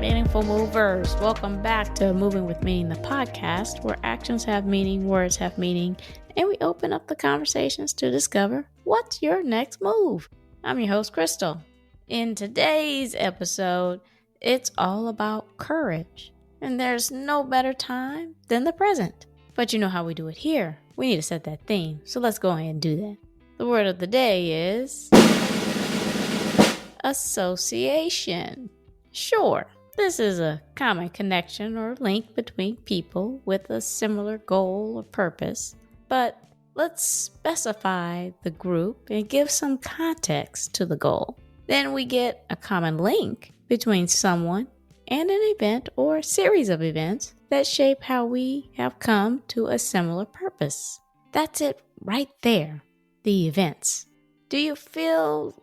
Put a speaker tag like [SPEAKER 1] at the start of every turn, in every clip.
[SPEAKER 1] meaningful movers. Welcome back to Moving with Meaning, the podcast where actions have meaning, words have meaning, and we open up the conversations to discover what's your next move. I'm your host, Krystal. In today's episode, it's all about courage, and there's no better time than the present. But you know how we do it here. We need to set that theme, so let's go ahead and do that. The word of the day is association. Sure, this is a common connection or link between people with a similar goal or purpose, but let's specify the group and give some context to the goal. Then we get a common link between someone and an event or series of events that shape how we have come to a similar purpose. That's it right there, the events. Do you feel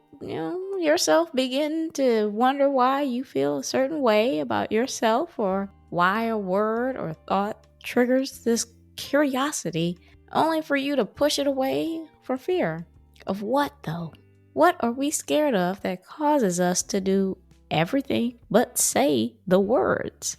[SPEAKER 1] yourself begin to wonder why you feel a certain way about yourself, or why a word or thought triggers this curiosity only for you to push it away for fear? Of what though? What are we scared of that causes us to do everything but say the words?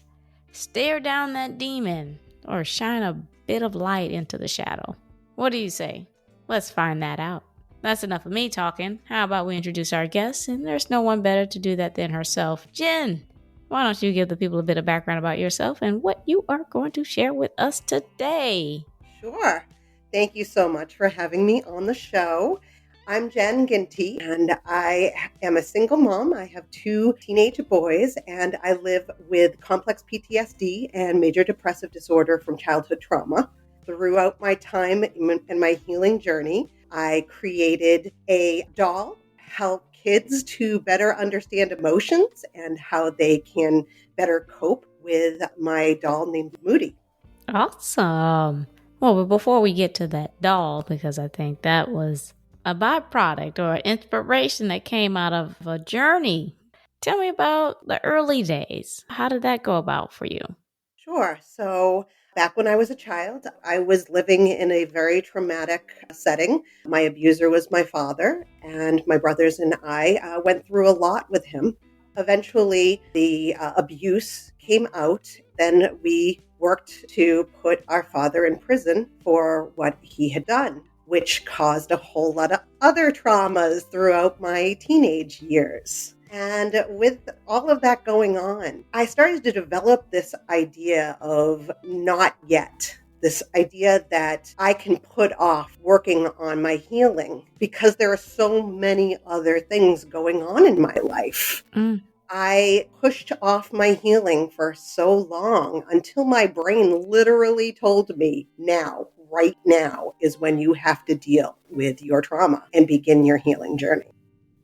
[SPEAKER 1] Stare down that demon or shine a bit of light into the shadow. What do you say? Let's find that out. That's enough of me talking. How about we introduce our guest? And there's no one better to do that than herself. Jen, why don't you give the people a bit of background about yourself and what you are going to share with us today?
[SPEAKER 2] Sure. Thank you so much for having me on the show. I'm Jen Ginty, and I am a single mom. I have 2 teenage boys, and I live with complex PTSD and major depressive disorder from childhood trauma. Throughout my time in my healing journey, I created a doll, help kids to better understand emotions and how they can better cope with my doll named Moody.
[SPEAKER 1] Awesome. Well, but before we get to that doll, because I think that was a byproduct or inspiration that came out of a journey, tell me about the early days. How did that go about for you?
[SPEAKER 2] Sure. So back when I was a child, I was living in a very traumatic setting. My abuser was my father, and my brothers and I went through a lot with him. Eventually, the abuse came out. Then we worked to put our father in prison for what he had done, which caused a whole lot of other traumas throughout my teenage years. And with all of that going on, I started to develop this idea of not yet, this idea that I can put off working on my healing because there are so many other things going on in my life. I pushed off my healing for so long until my brain literally told me right now is when you have to deal with your trauma and begin your healing journey.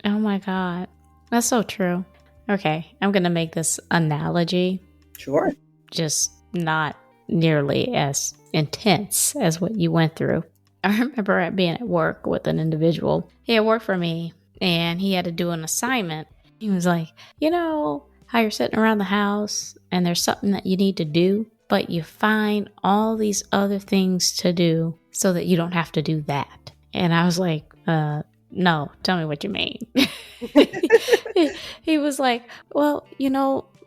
[SPEAKER 1] Oh my God. That's so true. Okay, I'm going to make this analogy.
[SPEAKER 2] Sure.
[SPEAKER 1] Just not nearly as intense as what you went through. I remember being at work with an individual. He had worked for me and he had to do an assignment. He was like, you know how you're sitting around the house and there's something that you need to do, but you find all these other things to do so that you don't have to do that. And I was like, no, tell me what you mean. He was like, well,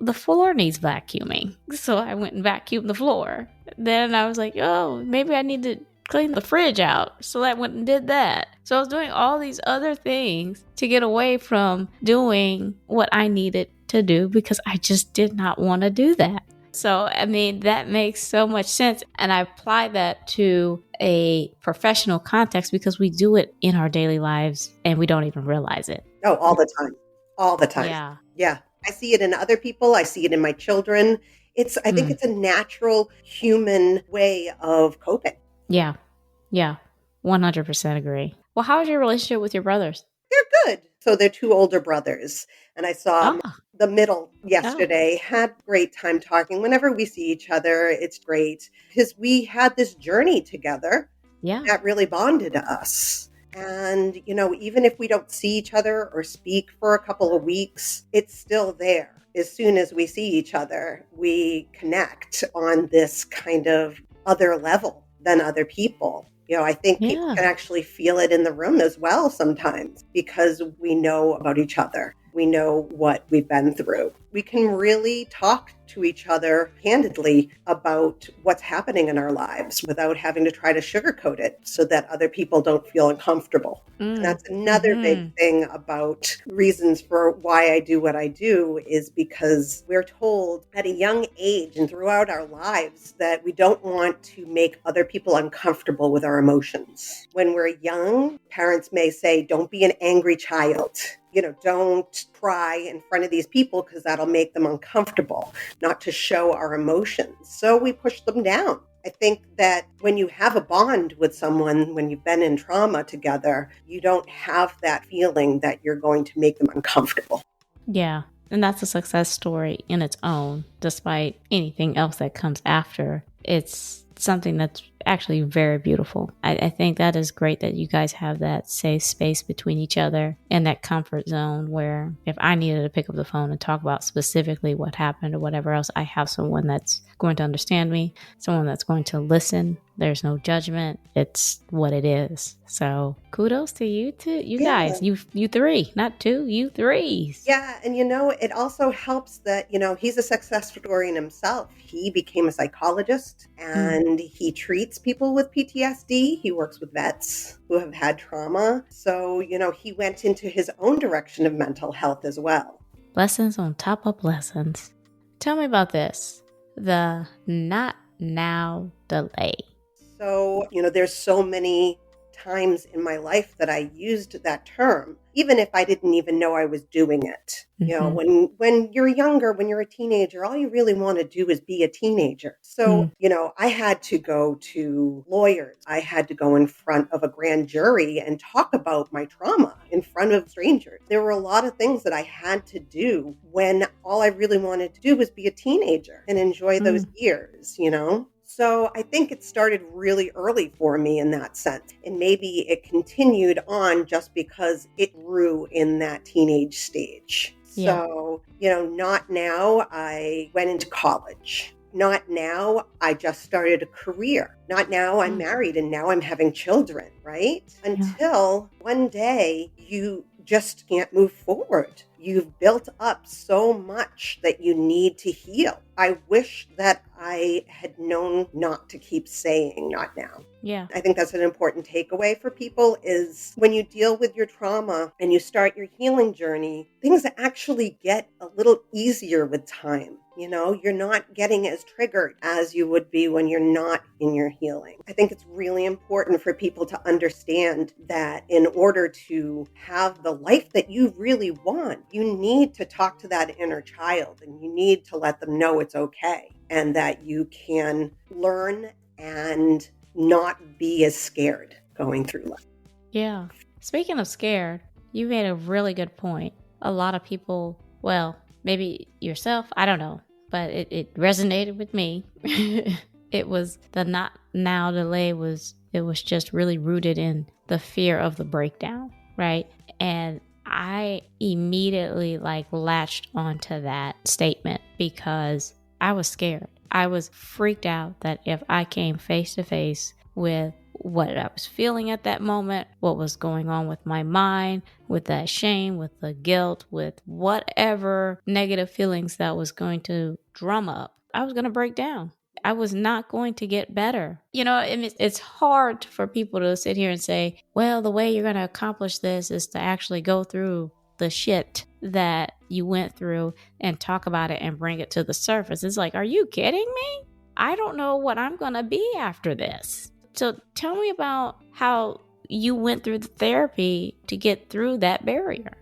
[SPEAKER 1] the floor needs vacuuming. So I went and vacuumed the floor. Then I was like, oh, maybe I need to clean the fridge out. So I went and did that. So I was doing all these other things to get away from doing what I needed to do because I just did not want to do that. So, that makes so much sense. And I apply that to a professional context because we do it in our daily lives and we don't even realize it.
[SPEAKER 2] Oh, all the time. All the time. Yeah. I see it in other people. I see it in my children. I think it's a natural human way of coping.
[SPEAKER 1] Yeah. 100% agree. Well, how is your relationship with your brothers?
[SPEAKER 2] They're good. So they're 2 older brothers. And I saw the middle yesterday, had great time talking. Whenever we see each other, it's great because we had this journey together that really bonded us. And, even if we don't see each other or speak for a couple of weeks, it's still there. As soon as we see each other, we connect on this kind of other level than other people. I think people can actually feel it in the room as well sometimes because we know about each other. We know what we've been through. we can really talk to each other candidly about what's happening in our lives without having to try to sugarcoat it so that other people don't feel uncomfortable. And that's another big thing about reasons for why I do what I do, is because we're told at a young age and throughout our lives that we don't want to make other people uncomfortable with our emotions. When we're young, parents may say, don't be an angry child. Don't cry in front of these people because that'll make them uncomfortable, not to show our emotions. So we push them down. I think that when you have a bond with someone, when you've been in trauma together, you don't have that feeling that you're going to make them uncomfortable.
[SPEAKER 1] Yeah. And that's a success story in its own, despite anything else that comes after. It's something that's actually very beautiful. I think that is great that you guys have that safe space between each other and that comfort zone where if I needed to pick up the phone and talk about specifically what happened or whatever else, I have someone that's going to understand me, someone that's going to listen. There's no judgment. It's what it is. So kudos to you two, you guys, you three, not two, you threes.
[SPEAKER 2] Yeah. And it also helps that, he's a success story in himself. He became a psychologist and he treats people with PTSD. He works with vets who have had trauma. So, he went into his own direction of mental health as well.
[SPEAKER 1] Lessons on top of lessons. Tell me about this. The not now delay.
[SPEAKER 2] So, there's so many times in my life that I used that term, even if I didn't even know I was doing it. When you're younger, when you're a teenager, all you really want to do is be a teenager. So, I had to go to lawyers. I had to go in front of a grand jury and talk about my trauma in front of strangers. There were a lot of things that I had to do when all I really wanted to do was be a teenager and enjoy those years, So I think it started really early for me in that sense. And maybe it continued on just because it grew in that teenage stage.
[SPEAKER 1] Yeah.
[SPEAKER 2] So, not now. I went into college. Not now. I just started a career. Not now. I'm married and now I'm having children, right? Until one day you just can't move forward. You've built up so much that you need to heal. I wish that I had known not to keep saying not now.
[SPEAKER 1] Yeah.
[SPEAKER 2] I think that's an important takeaway for people is when you deal with your trauma and you start your healing journey, things actually get a little easier with time. You're not getting as triggered as you would be when you're not in your healing. I think it's really important for people to understand that in order to have the life that you really want, you need to talk to that inner child and you need to let them know it's okay and that you can learn and not be as scared going through life.
[SPEAKER 1] Yeah. Speaking of scared, you made a really good point. A lot of people, well, maybe yourself, I don't know, but it resonated with me. It was the not now delay it was just really rooted in the fear of the breakdown, right? And I immediately latched onto that statement because I was scared. I was freaked out that if I came face to face with what I was feeling at that moment, what was going on with my mind, with that shame, with the guilt, with whatever negative feelings that was going to drum up, I was going to break down. I was not going to get better. It's hard for people to sit here and say, well, the way you're going to accomplish this is to actually go through the shit that you went through and talk about it and bring it to the surface. It's like, are you kidding me? I don't know what I'm going to be after this. So tell me about how you went through the therapy to get through that barrier.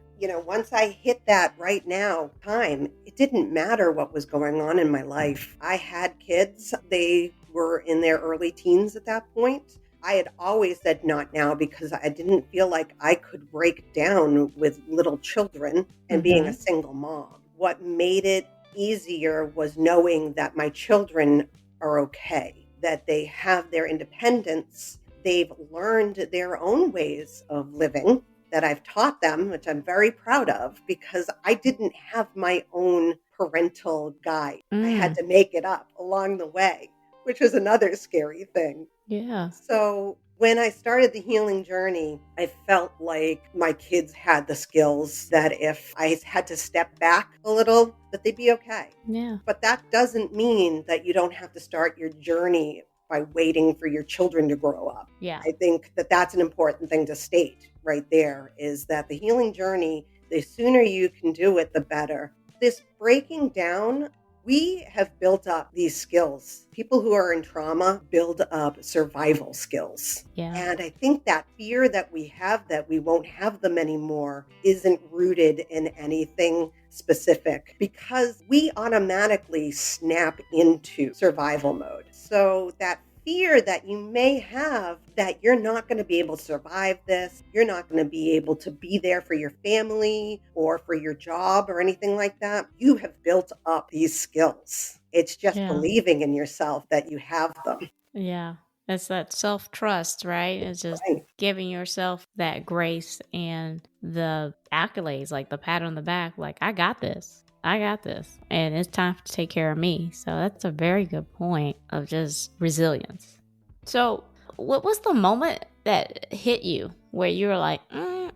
[SPEAKER 2] Once I hit that right now time, it didn't matter what was going on in my life. I had kids. They were in their early teens at that point. I had always said not now because I didn't feel like I could break down with little children and being a single mom. What made it easier was knowing that my children are okay, that they have their independence. They've learned their own ways of living that I've taught them, which I'm very proud of because I didn't have my own parental guide. I had to make it up along the way, which was another scary thing.
[SPEAKER 1] Yeah.
[SPEAKER 2] So When I started the healing journey, I felt like my kids had the skills that if I had to step back a little, that they'd be okay.
[SPEAKER 1] Yeah.
[SPEAKER 2] But that doesn't mean that you don't have to start your journey by waiting for your children to grow up.
[SPEAKER 1] Yeah.
[SPEAKER 2] I think that that's an important thing to state right there, is that the healing journey, the sooner you can do it, the better. This breaking down, we have built up these skills. People who are in trauma build up survival skills.
[SPEAKER 1] Yeah.
[SPEAKER 2] And I think that fear that we have that we won't have them anymore isn't rooted in anything specific, because we automatically snap into survival mode. So that fear that you may have that you're not going to be able to survive this, you're not going to be able to be there for your family or for your job or anything like that, you have built up these skills. It's just
[SPEAKER 1] Yeah.
[SPEAKER 2] believing in yourself that you have them.
[SPEAKER 1] Yeah. It's that self-trust, right? It's just
[SPEAKER 2] Right.
[SPEAKER 1] giving yourself that grace and the accolades, like the pat on the back, like, I got this. I got this. And it's time to take care of me. So that's a very good point of just resilience. So what was the moment that hit you where you were like,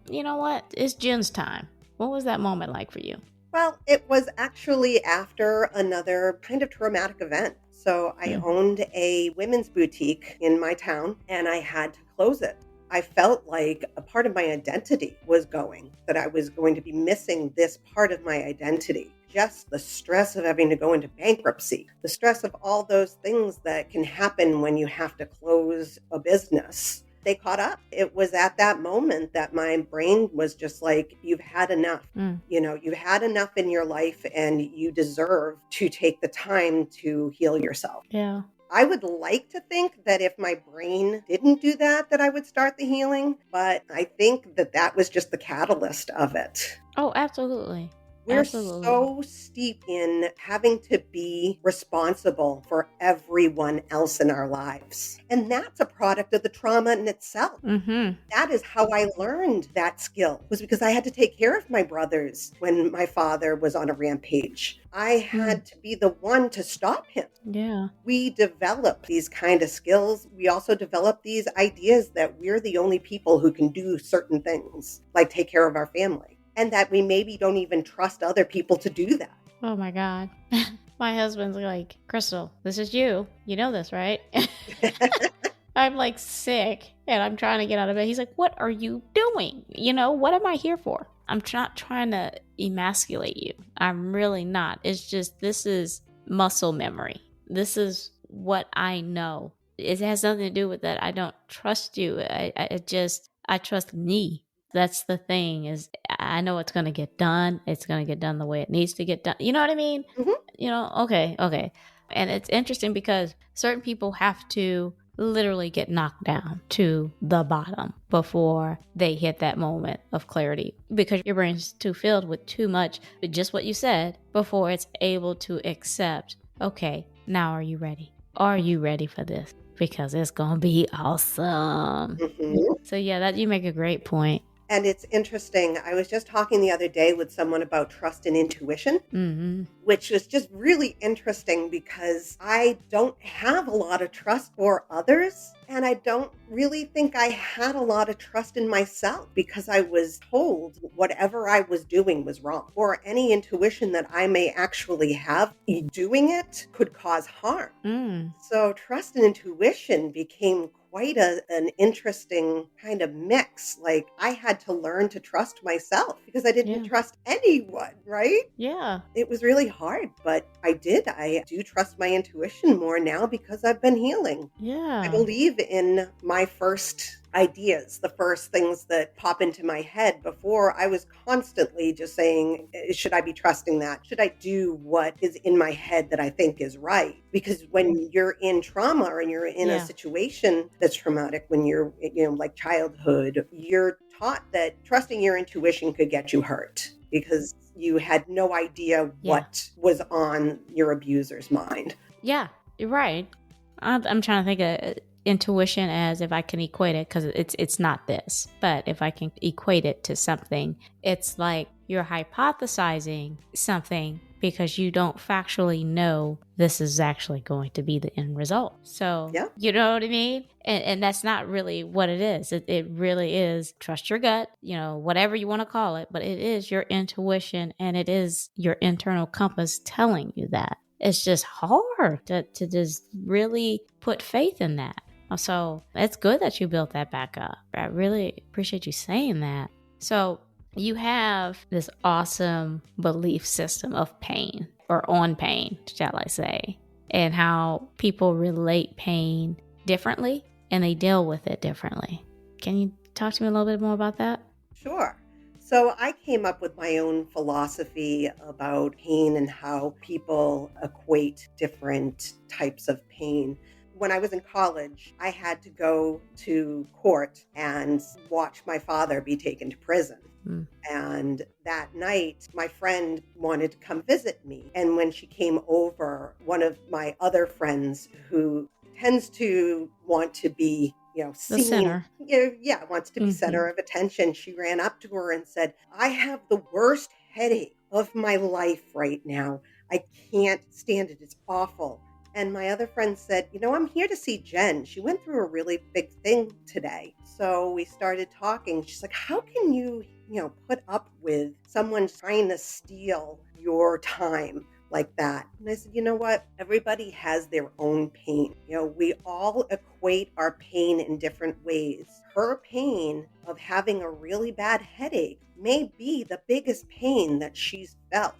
[SPEAKER 1] you know what? It's Jen's time. What was that moment like for you?
[SPEAKER 2] Well, it was actually after another kind of traumatic event. So I owned a women's boutique in my town and I had to close it. I felt like a part of my identity was going, that I was going to be missing this part of my identity. Just the stress of having to go into bankruptcy, the stress of all those things that can happen when you have to close a business. They caught up. It was at that moment that my brain was just like, you've had enough. You've had enough in your life and you deserve to take the time to heal yourself.
[SPEAKER 1] Yeah.
[SPEAKER 2] I would like to think that if my brain didn't do that, that I would start the healing. But I think that that was just the catalyst of it.
[SPEAKER 1] Oh, absolutely.
[SPEAKER 2] We're
[SPEAKER 1] Absolutely.
[SPEAKER 2] so steep in having to be responsible for everyone else in our lives. And that's a product of the trauma in itself. That is how I learned that skill, was because I had to take care of my brothers when my father was on a rampage. I had to be the one to stop him.
[SPEAKER 1] Yeah.
[SPEAKER 2] We develop these kind of skills. We also develop these ideas that we're the only people who can do certain things, like take care of our family. And that we maybe don't even trust other people to do that.
[SPEAKER 1] Oh my God. My husband's like, Krystal, this is you. You know this, right? I'm like sick and I'm trying to get out of bed. He's like, what are you doing? What am I here for? I'm not trying to emasculate you. I'm really not. It's just, this is muscle memory. This is what I know. It has nothing to do with that. I don't trust you. I trust me. That's the thing, is I know it's going to get done. It's going to get done the way it needs to get done. You know what I mean? Okay. And it's interesting because certain people have to literally get knocked down to the bottom before they hit that moment of clarity, because your brain's too filled with too much, but just what you said, before it's able to accept, okay, now are you ready? Are you ready for this? Because it's going to be awesome. So yeah, that you make a great point.
[SPEAKER 2] And it's interesting. I was just talking the other day with someone about trust and intuition, which was just really interesting because I don't have a lot of trust for others. And I don't really think I had a lot of trust in myself because I was told whatever I was doing was wrong, or any intuition that I may actually have doing it could cause harm. So trust and intuition became quite an interesting kind of mix. Like, I had to learn to trust myself because I didn't trust anyone, right?
[SPEAKER 1] Yeah.
[SPEAKER 2] It was really hard, but I did. I do trust my intuition more now because I've been healing.
[SPEAKER 1] Yeah.
[SPEAKER 2] I believe in my first ideas, the first things that pop into my head. Before, I was constantly just saying, should I be trusting that? Should I do what is in my head that I think is right? Because when you're in trauma or you're in a situation that's traumatic, when you're, like childhood, you're taught that trusting your intuition could get you hurt because you had no idea what was on your abuser's mind.
[SPEAKER 1] Yeah, you're right. I'm trying to think of intuition as, if I can equate it, because it's not this, but if I can equate it to something, it's like you're hypothesizing something because you don't factually know this is actually going to be the end result. So,
[SPEAKER 2] Yeah.
[SPEAKER 1] you know what I mean? And that's not really what it is. It really is trust your gut, whatever you want to call it, but it is your intuition and it is your internal compass telling you that. It's just hard to just really put faith in that. So it's good that you built that back up. I really appreciate you saying that. So you have this awesome belief system of pain, or on pain, shall I say, and how people relate pain differently and they deal with it differently. Can you talk to me a little bit more about that?
[SPEAKER 2] Sure. So I came up with my own philosophy about pain and how people equate different types of pain. When I was in college, I had to go to court and watch my father be taken to prison. And that night, my friend wanted to come visit me. And when she came over, one of my other friends who tends to want to be,
[SPEAKER 1] The
[SPEAKER 2] seen,
[SPEAKER 1] center.
[SPEAKER 2] wants to be center of attention, she ran up to her and said, I have the worst headache of my life right now. I can't stand it. It's awful. And my other friend said, I'm here to see Jen. She went through a really big thing today. So we started talking. She's like, how can you, put up with someone trying to steal your time like that? And I said, you know what? Everybody has their own pain. We all equate our pain in different ways. Her pain of having a really bad headache may be the biggest pain that she's felt.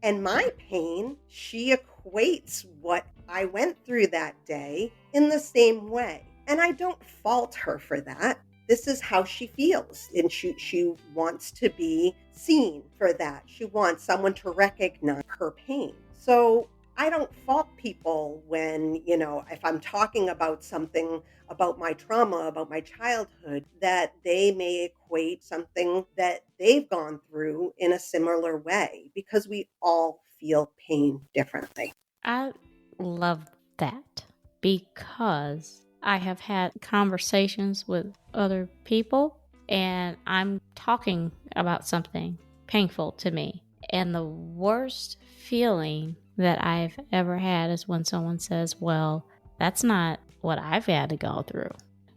[SPEAKER 2] And my pain, she equates what I went through that day in the same way. And I don't fault her for that. This is how she feels. And she wants to be seen for that. She wants someone to recognize her pain. So I don't fault people when, if I'm talking about something about my trauma, about my childhood, that they may equate something that they've gone through in a similar way, because we all feel pain differently.
[SPEAKER 1] I love that because I have had conversations with other people and I'm talking about something painful to me. And the worst feeling that I've ever had is when someone says, well, that's not what I've had to go through.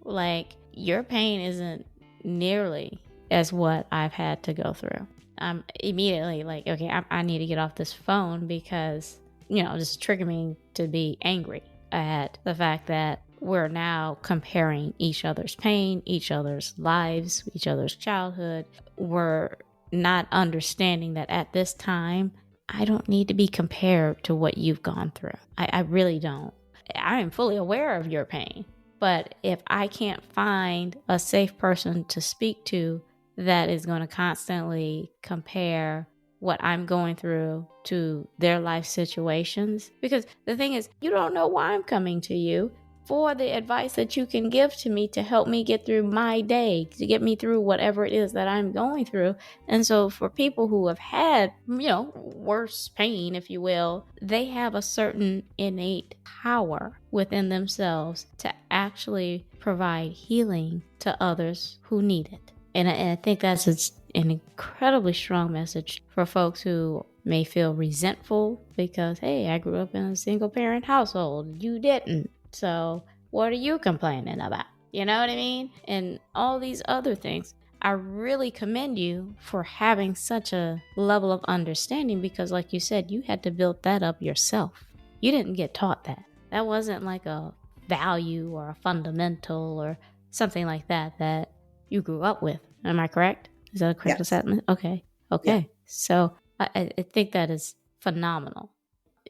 [SPEAKER 1] Like, your pain isn't nearly as what I've had to go through. I'm immediately like, okay, I need to get off this phone because, this is triggering me to be angry at the fact that we're now comparing each other's pain, each other's lives, each other's childhood. We're not understanding that at this time, I don't need to be compared to what you've gone through. I really don't. I am fully aware of your pain. But if I can't find a safe person to speak to that is going to constantly compare what I'm going through to their life situations, because the thing is, you don't know why I'm coming to you for the advice that you can give to me to help me get through my day, to get me through whatever it is that I'm going through. And so for people who have had, worse pain, if you will, they have a certain innate power within themselves to actually provide healing to others who need it. And I think that's an incredibly strong message for folks who may feel resentful because, hey, I grew up in a single parent household. You didn't. So what are you complaining about? You know what I mean? And all these other things. I really commend you for having such a level of understanding because, like you said, you had to build that up yourself. You didn't get taught that. That wasn't like a value or a fundamental or something like that you grew up with. Am I correct? Is that a correct assessment? Okay.
[SPEAKER 2] Yeah.
[SPEAKER 1] So I think that is phenomenal.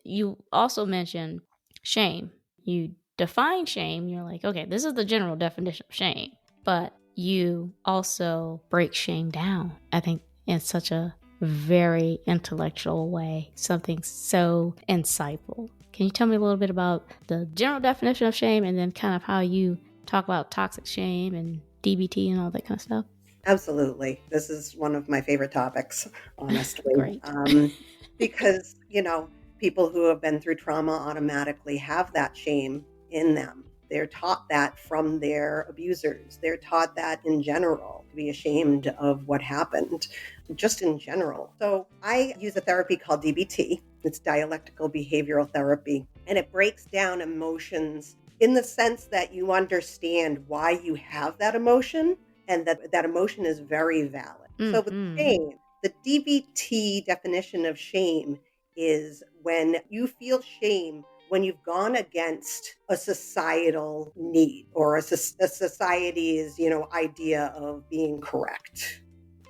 [SPEAKER 1] You also mentioned shame. You define shame. You're like, okay, this is the general definition of shame. But you also break shame down, I think, in such a very intellectual way. Something so insightful. Can you tell me a little bit about the general definition of shame and then kind of how you talk about toxic shame and DBT and all that kind of stuff?
[SPEAKER 2] Absolutely. This is one of my favorite topics, honestly.
[SPEAKER 1] Great.
[SPEAKER 2] Because, people who have been through trauma automatically have that shame in them. They're taught that from their abusers. They're taught that in general, to be ashamed of what happened, just in general. So I use a therapy called DBT. It's dialectical behavioral therapy, and it breaks down emotions in the sense that you understand why you have that emotion and that emotion is very valid. So with shame, the DBT definition of shame is when you feel shame when you've gone against a societal need or a society's, idea of being correct.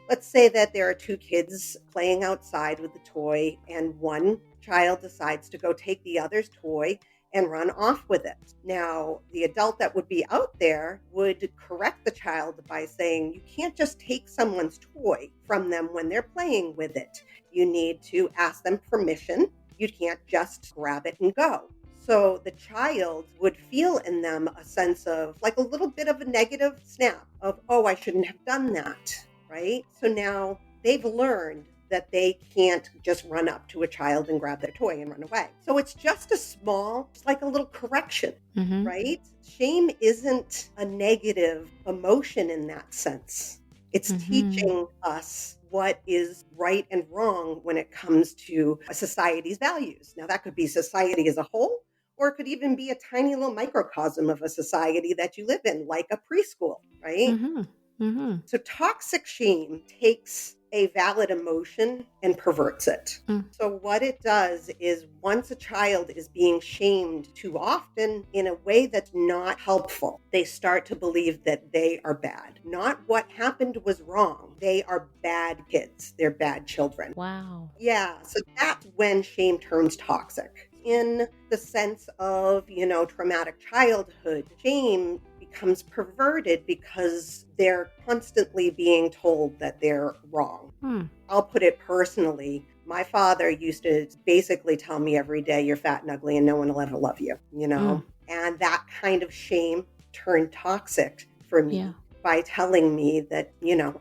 [SPEAKER 2] Let's say that there are two kids playing outside with a toy, and one child decides to go take the other's toy and run off with it. Now, the adult that would be out there would correct the child by saying, you can't just take someone's toy from them when they're playing with it. You need to ask them permission. You can't just grab it and go. So the child would feel in them a sense of like a little bit of a negative snap of, oh, I shouldn't have done that, right? So now they've learned that they can't just run up to a child and grab their toy and run away. So it's just it's like a little correction, right? Shame isn't a negative emotion in that sense. It's teaching us what is right and wrong when it comes to a society's values. Now, that could be society as a whole, or it could even be a tiny little microcosm of a society that you live in, like a preschool, right? So toxic shame takes a valid emotion and perverts it. So what it does is once a child is being shamed too often in a way that's not helpful, they start to believe that they are bad. Not what happened was wrong. They are bad kids. They're bad children.
[SPEAKER 1] Wow.
[SPEAKER 2] Yeah. So that's when shame turns toxic. In the sense of, traumatic childhood, shame becomes perverted because they're constantly being told that they're wrong. I'll put it personally. My father used to basically tell me every day, you're fat and ugly and no one will ever love you, and that kind of shame turned toxic for me. By telling me that,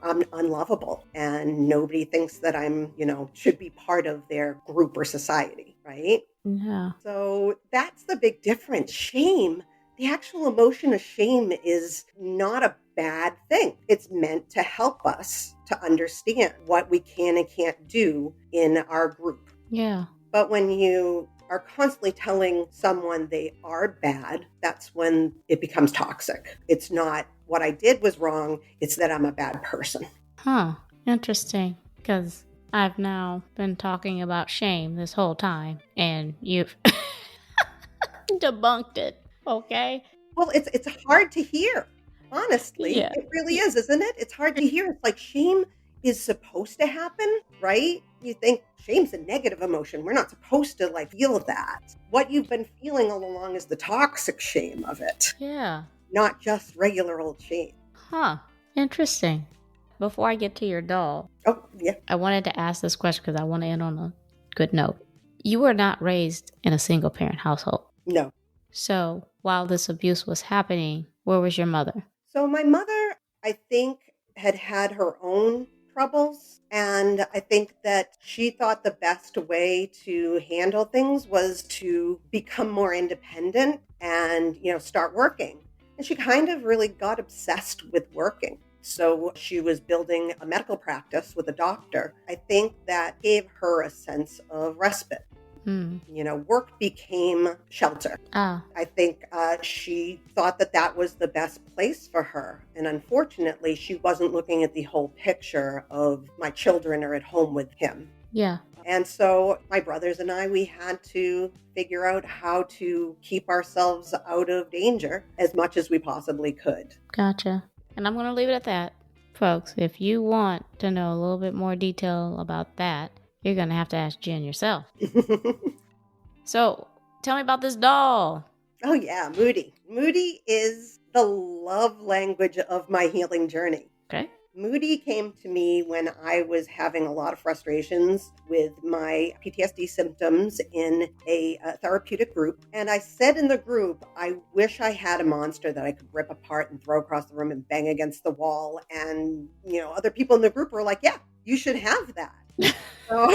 [SPEAKER 2] I'm unlovable and nobody thinks that I'm, should be part of their group or society, right?
[SPEAKER 1] Yeah.
[SPEAKER 2] So that's the big difference. Shame, the actual emotion of shame is not a bad thing. It's meant to help us to understand what we can and can't do in our group.
[SPEAKER 1] Yeah.
[SPEAKER 2] But when you are constantly telling someone they are bad, that's when it becomes toxic. It's not what I did was wrong. It's that I'm a bad person.
[SPEAKER 1] Interesting. Because I've now been talking about shame this whole time, and you've debunked it. Okay.
[SPEAKER 2] Well, it's hard to hear. Honestly,
[SPEAKER 1] Yeah.
[SPEAKER 2] It really is, isn't it? It's hard to hear. It's like shame is supposed to happen, right? You think shame's a negative emotion. We're not supposed to feel that. What you've been feeling all along is the toxic shame of it.
[SPEAKER 1] Yeah.
[SPEAKER 2] Not just regular old shame.
[SPEAKER 1] Interesting. Before I get to your doll, I wanted to ask this question because I want to end on a good note. You were not raised in a single parent household.
[SPEAKER 2] No.
[SPEAKER 1] So while this abuse was happening, where was your mother?
[SPEAKER 2] So my mother, I think, had her own troubles. And I think that she thought the best way to handle things was to become more independent and, start working. And she kind of really got obsessed with working. So she was building a medical practice with a doctor. I think that gave her a sense of respite. Work became shelter. I think she thought that was the best place for her. And unfortunately, she wasn't looking at the whole picture of my children are at home with him.
[SPEAKER 1] Yeah.
[SPEAKER 2] And so my brothers and I, we had to figure out how to keep ourselves out of danger as much as we possibly could.
[SPEAKER 1] Gotcha. And I'm going to leave it at that. Folks, if you want to know a little bit more detail about that, you're going to have to ask Jen yourself. So, tell me about this doll.
[SPEAKER 2] Oh, yeah, Moody. Moody is the love language of my healing journey.
[SPEAKER 1] Okay.
[SPEAKER 2] Moody came to me when I was having a lot of frustrations with my PTSD symptoms in a therapeutic group. And I said in the group, I wish I had a monster that I could rip apart and throw across the room and bang against the wall. And, other people in the group were like, yeah, you should have that. So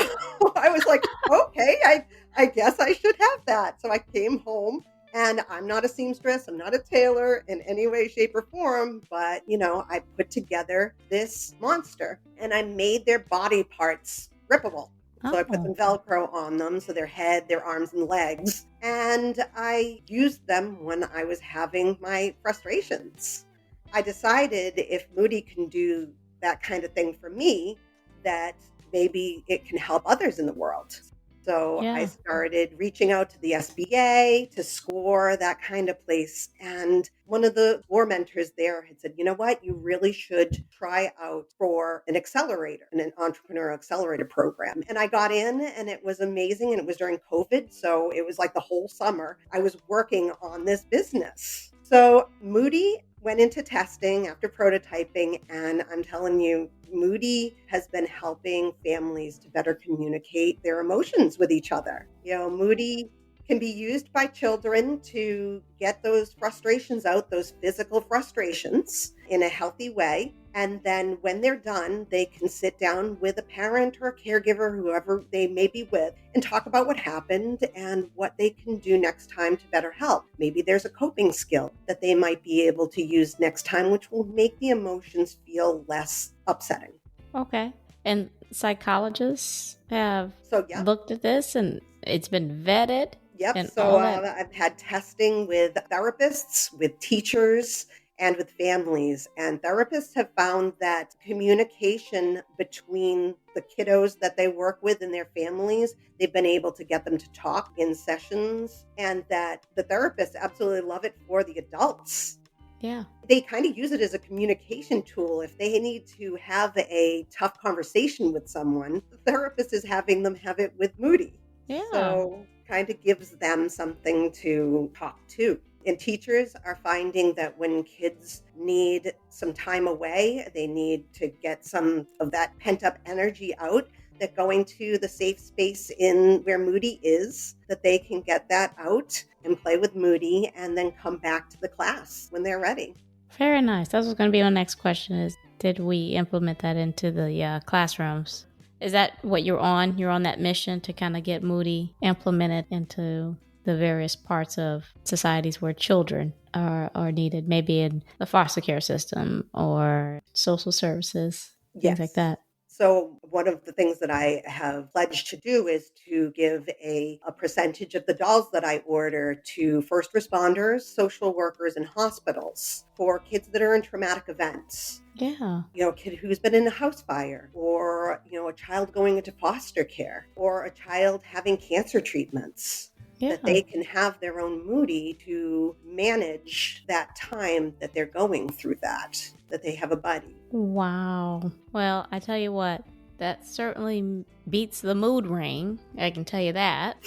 [SPEAKER 2] I was like, okay, I guess I should have that. So I came home And I'm not a seamstress, I'm not a tailor in any way, shape, or form, but I put together this monster and I made their body parts rippable. So I put
[SPEAKER 1] Oh,
[SPEAKER 2] some Velcro on them, so their head, their arms, and legs. And I used them when I was having my frustrations. I decided if Moody can do that kind of thing for me, that maybe it can help others in the world. So I
[SPEAKER 1] yeah.
[SPEAKER 2] started reaching out to the SBA, to SCORE, that kind of place. And one of the SCORE mentors there had said, you know what, you really should try out for an accelerator, an entrepreneurial accelerator program. And I got in and it was amazing. And it was during COVID. So it was like the whole summer I was working on this business. So Moody went into testing after prototyping, and I'm telling you, Moody has been helping families to better communicate their emotions with each other. Moody can be used by children to get those frustrations out, those physical frustrations, in a healthy way. And then when they're done, they can sit down with a parent or a caregiver, whoever they may be with, and talk about what happened and what they can do next time to better help. Maybe there's a coping skill that they might be able to use next time, which will make the emotions feel less upsetting.
[SPEAKER 1] Okay. And psychologists have
[SPEAKER 2] So, yeah.
[SPEAKER 1] looked at this and it's been vetted.
[SPEAKER 2] Yep.
[SPEAKER 1] And
[SPEAKER 2] So
[SPEAKER 1] all that.
[SPEAKER 2] I've had testing with therapists, with teachers, and with families. And therapists have found that communication between the kiddos that they work with and their families, they've been able to get them to talk in sessions, and that the therapists absolutely love it for the adults.
[SPEAKER 1] Yeah.
[SPEAKER 2] They kind of use it as a communication tool. If they need to have a tough conversation with someone, the therapist is having them have it with Moody.
[SPEAKER 1] Yeah.
[SPEAKER 2] So kind of gives them something to talk to. And teachers are finding that when kids need some time away, they need to get some of that pent up energy out, that going to the safe space in where Moody is, that they can get that out and play with Moody and then come back to the class when they're ready.
[SPEAKER 1] Very nice. That was going to be my next question is, did we implement that into the classrooms? Is that what you're on? You're on that mission to kind of get Moody implemented into the various parts of societies where children are needed, maybe in the foster care system or social services, things like that.
[SPEAKER 2] So one of the things that I have pledged to do is to give a percentage of the dolls that I order to first responders, social workers, and hospitals for kids that are in traumatic events.
[SPEAKER 1] Yeah.
[SPEAKER 2] A kid who's been in a house fire, or, a child going into foster care, or a child having cancer treatments.
[SPEAKER 1] Yeah.
[SPEAKER 2] That they can have their own Moody to manage that time that they're going through that they have a buddy.
[SPEAKER 1] Wow. Well, I tell you what, that certainly beats the mood ring. I can tell you that.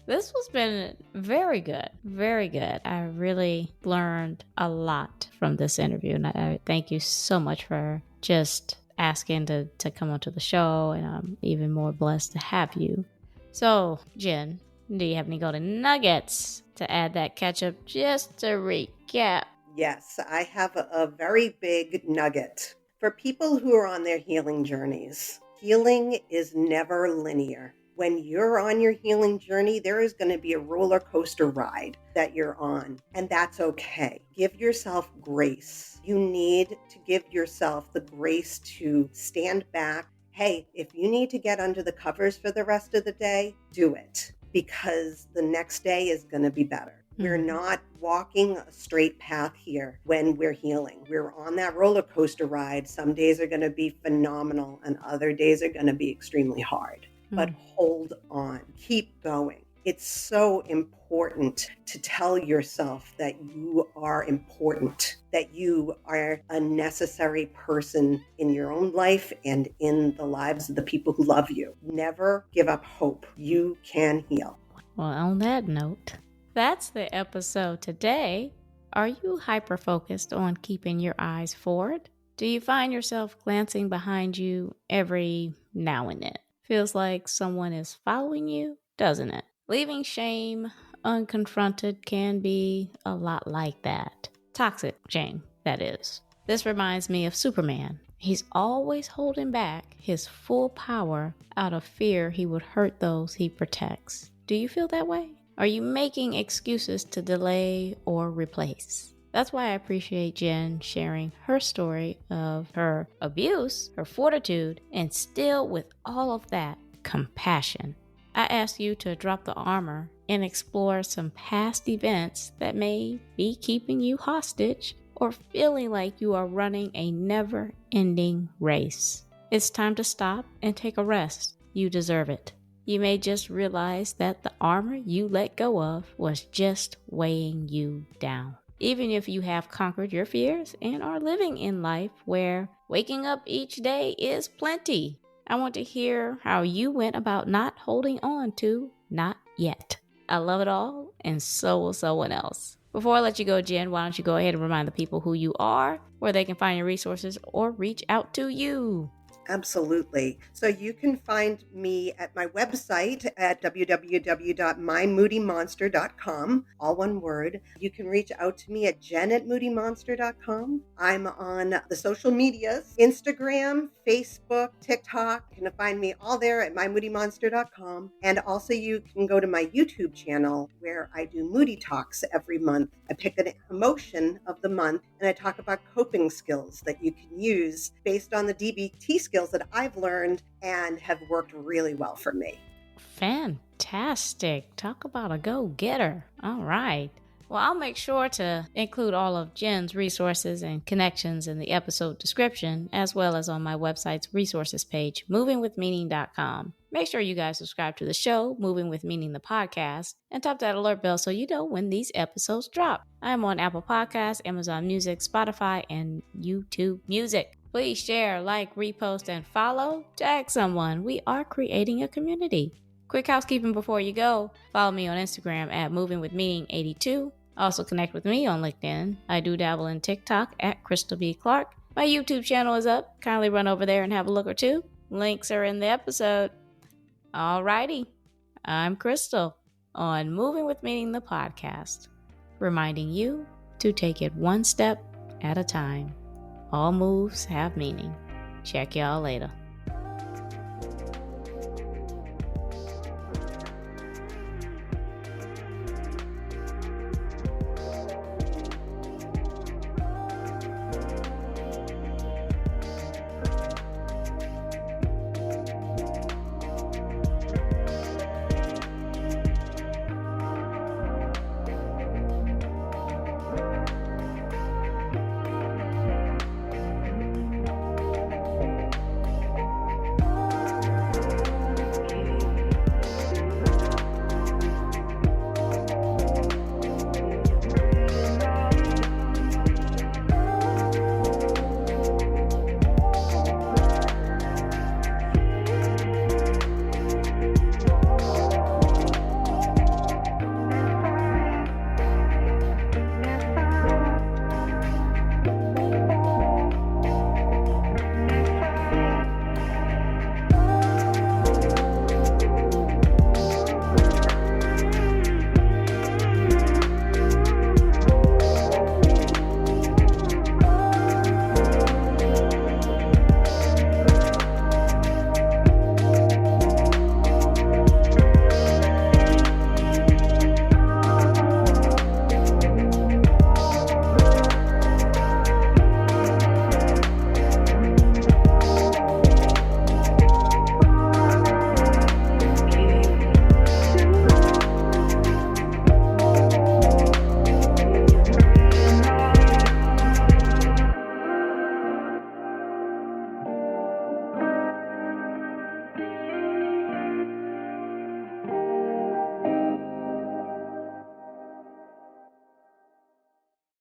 [SPEAKER 1] This has been very good. Very good. I really learned a lot from this interview. And I thank you so much for just asking to come onto the show. And I'm even more blessed to have you. So, Jen, do you have any golden nuggets to add that ketchup just to recap?
[SPEAKER 2] Yes, I have a very big nugget. For people who are on their healing journeys, healing is never linear. When you're on your healing journey, there is going to be a roller coaster ride that you're on, and that's okay. Give yourself grace. You need to give yourself the grace to stand back. Hey, if you need to get under the covers for the rest of the day, do it, because the next day is going to be better. We're not walking a straight path here when we're healing. We're on that roller coaster ride. Some days are going to be phenomenal and other days are going to be extremely hard. But hold on, keep going. It's so important to tell yourself that you are important, that you are a necessary person in your own life and in the lives of the people who love you. Never give up hope. You can heal.
[SPEAKER 1] Well, on that note, that's the episode today. Are you hyper-focused on keeping your eyes forward? Do you find yourself glancing behind you every now and then? Feels like someone is following you, doesn't it? Leaving shame unconfronted can be a lot like that. Toxic shame, that is. This reminds me of Superman. He's always holding back his full power out of fear he would hurt those he protects. Do you feel that way? Are you making excuses to delay or replace? That's why I appreciate Jen sharing her story of her abuse, her fortitude, and still with all of that, compassion. I ask you to drop the armor and explore some past events that may be keeping you hostage or feeling like you are running a never-ending race. It's time to stop and take a rest. You deserve it. You may just realize that the armor you let go of was just weighing you down. Even if you have conquered your fears and are living in life where waking up each day is plenty, I want to hear how you went about not holding on to not yet. I love it all, and so will someone else. Before I let you go, Jen, why don't you go ahead and remind the people who you are, where they can find your resources, or reach out to you.
[SPEAKER 2] Absolutely. So you can find me at my website at www.mymoodymonster.com, all one word. You can reach out to me at jen@moodymonster.com. I'm on the social medias, Instagram, Facebook, TikTok. You can find me all there at mymoodymonster.com. And also you can go to my YouTube channel where I do Moody Talks every month. I pick an emotion of the month and I talk about coping skills that you can use based on the DBT skills that I've learned and have worked really well for me.
[SPEAKER 1] Fantastic. Talk about a go-getter. All right. Well, I'll make sure to include all of Jen's resources and connections in the episode description, as well as on my website's resources page, movingwithmeaning.com. Make sure you guys subscribe to the show, Moving with Meaning the podcast, and tap that alert bell so you know when these episodes drop. I am on Apple Podcasts, Amazon Music, Spotify, and YouTube Music. Please share, like, repost, and follow. Tag someone. We are creating a community. Quick housekeeping before you go. Follow me on Instagram at movingwithmeaning82. Also connect with me on LinkedIn. I do dabble in TikTok at Krystal B. Clark. My YouTube channel is up. Kindly run over there and have a look or two. Links are in the episode. Alrighty. I'm Krystal on Moving with Meaning the podcast, reminding you to take it one step at a time. All moves have meaning. Check y'all later.